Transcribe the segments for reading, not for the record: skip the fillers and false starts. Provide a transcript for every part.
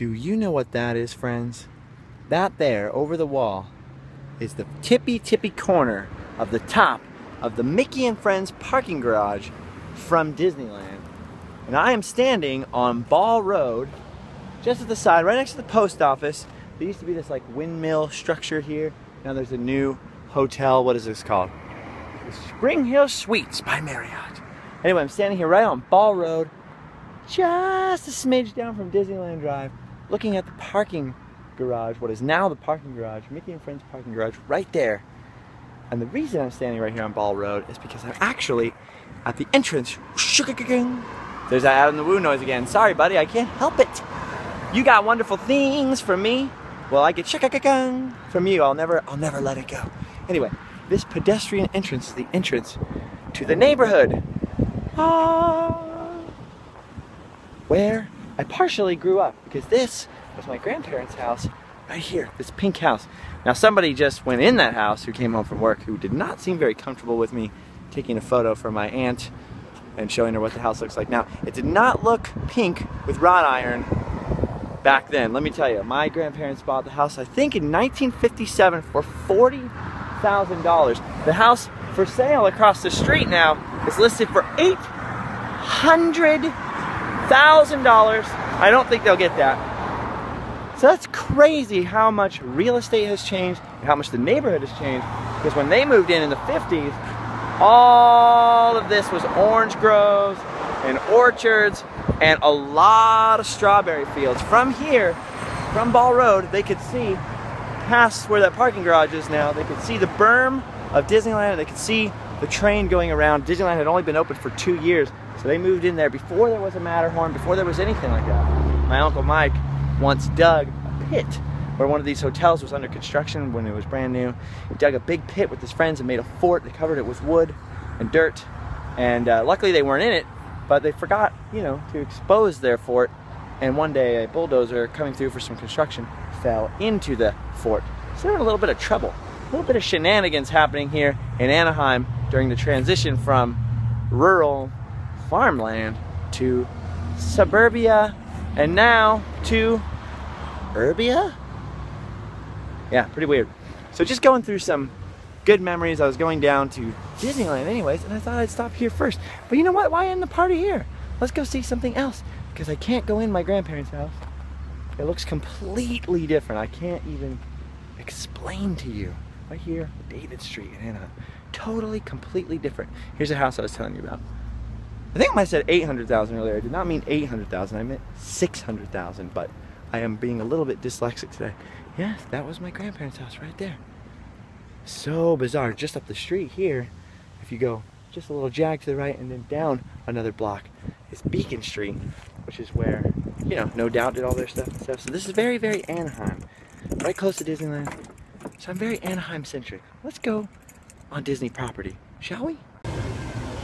Do you know what that is, friends? That there, over the wall, is the tippy corner of the top of the Mickey and Friends parking garage from Disneyland. And I am standing on Ball Road, just at the side, right next to the post office. There used to be this like windmill structure here. Now there's a new hotel. What is this called? The Spring Hill Suites by Marriott. Anyway, I'm standing here right on Ball Road, just a smidge down from Disneyland Drive, looking at the parking garage, what is now the parking garage, Mickey and Friends parking garage, right there. And the reason I'm standing right here on Ball Road is because I'm actually at the entrance. There's that out in the woo noise again. Sorry, buddy, I can't help it. You got wonderful things from me. Well, I get from you. I'll never let it go. Anyway, this pedestrian entrance is the entrance to the neighborhood. Where I partially grew up, because this was my grandparents' house right here, this pink house. Now somebody just went in that house who came home from work who did not seem very comfortable with me taking a photo for my aunt and showing her what the house looks like now. It did not look pink with wrought iron back then. Let me tell you, my grandparents bought the house, I think in 1957 for $40,000. The house for sale across the street now is listed for $800,000. I don't think they'll get that. So that's crazy how much real estate has changed and how much the neighborhood has changed. Because when they moved in the 50s, all of this was orange groves and orchards and a lot of strawberry fields. From here, from Ball Road, they could see past where that parking garage is now. They could see the berm of Disneyland. They could see the train going around. Disneyland had only been open for 2 years, so they moved in there before there was a Matterhorn, before there was anything like that. My Uncle Mike once dug a pit where one of these hotels was under construction when it was brand new. He dug a big pit with his friends and made a fort. They covered it with wood and dirt, and luckily they weren't in it, but they forgot, you know, to expose their fort, and one day a bulldozer coming through for some construction fell into the fort. So they're in a little bit of trouble. A little bit of shenanigans happening here in Anaheim during the transition from rural farmland to suburbia and now to urbia? Yeah, pretty weird. So just going through some good memories. I was going down to Disneyland anyways, and I thought I'd stop here first. But you know what? Why end the party here? Let's go see something else, because I can't go in my grandparents' house. It looks completely different. I can't even explain to you. Right here, David Street in Anaheim. Totally, completely different. Here's the house I was telling you about. I think I might have said 800,000 earlier. I did not mean 800,000. I meant 600,000, but I am being a little bit dyslexic today. Yes, that was my grandparents' house right there. So bizarre. Just up the street here, if you go just a little jag to the right and then down another block, is Beacon Street, which is where, you know, No Doubt did all their stuff and stuff. So this is very, very Anaheim. Right close to Disneyland. So I'm very Anaheim centric. Let's go on Disney property, shall we?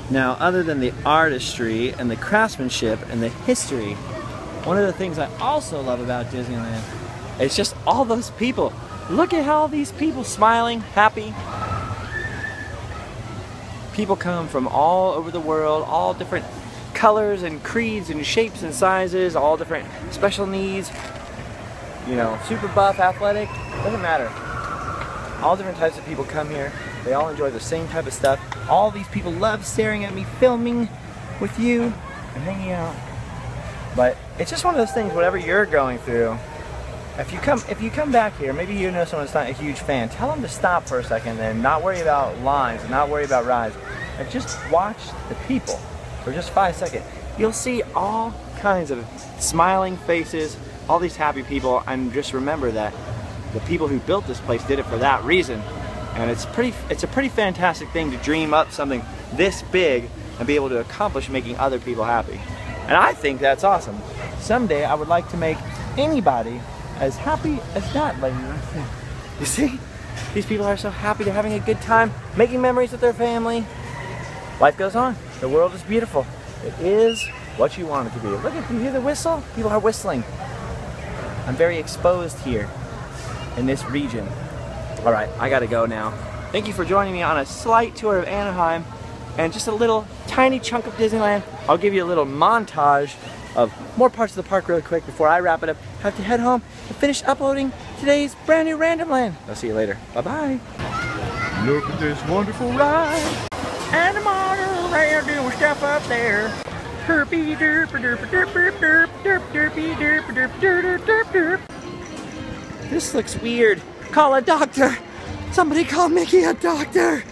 Now, other than the artistry and the craftsmanship and the history, one of the things I also love about Disneyland is just all those people. Look at all these people smiling, happy. People come from all over the world, all different colors and creeds and shapes and sizes, all different special needs, you know, super buff, athletic, doesn't matter. All different types of people come here. They all enjoy the same type of stuff. All these people love staring at me, filming with you and hanging out. But it's just one of those things, whatever you're going through, if you come back here, maybe you know someone that's not a huge fan, tell them to stop for a second and not worry about lines and not worry about rides. And just watch the people for just 5 seconds. You'll see all kinds of smiling faces, all these happy people, and just remember that the people who built this place did it for that reason. And it's a pretty fantastic thing to dream up something this big and be able to accomplish making other people happy. And I think that's awesome. Someday I would like to make anybody as happy as that lady right there. You see? These people are so happy, they're having a good time, making memories with their family. Life goes on. The world is beautiful. It is what you want it to be. Look at, you hear the whistle? People are whistling. I'm very exposed here in this region. All right, I gotta go now. Thank you for joining me on a slight tour of Anaheim. and just a little tiny chunk of Disneyland. I'll give you a little montage of more parts of the park really quick before I wrap it up. Have to head home and finish uploading today's brand new Random Land. I'll see you later. Bye-bye. Look at this wonderful ride. And the monorail doing stuff up there. Herpy derp derp derp derp derp derpy derp derp derp derp derp. This looks weird. Call a doctor. Somebody call Mickey a doctor.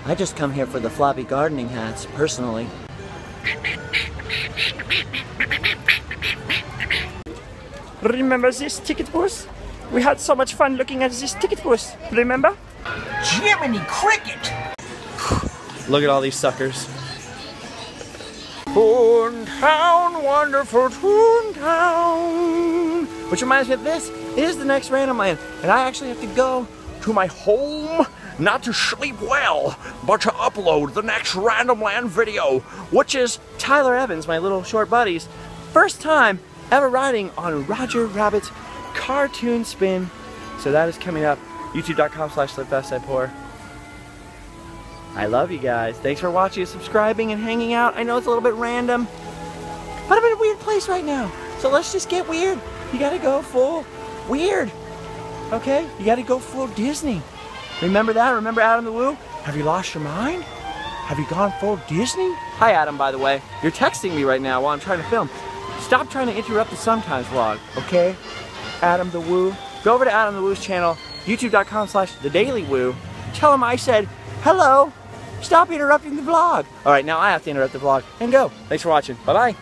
I just come here for the floppy gardening hats, personally. Remember this ticket booth? We had so much fun looking at this ticket booth. Remember? Jiminy Cricket! Look at all these suckers. Toontown, wonderful Toontown. Which reminds me of this. It is the next Random Land, and I actually have to go to my home, not to sleep well, but to upload the next Random Land video, which is Tyler Evans, my little short buddy's first time ever riding on Roger Rabbit's cartoon spin. So that is coming up. YouTube.com/LiveFastIPour. I love you guys. Thanks for watching, subscribing, and hanging out. I know it's a little bit random, but I'm in a weird place right now. So let's just get weird. You gotta go full weird. Okay? You gotta go full Disney. Remember that? Remember Adam the Woo? Have you lost your mind? Have you gone full Disney? Hi Adam, by the way. You're texting me right now while I'm trying to film. Stop trying to interrupt the Sometimes vlog, okay? Adam the Woo. Go over to Adam the Woo's channel, youtube.com/TheDailyWoo. Tell him I said, hello. Stop interrupting the vlog. All right, now I have to interrupt the vlog and go. Thanks for watching. Bye-bye.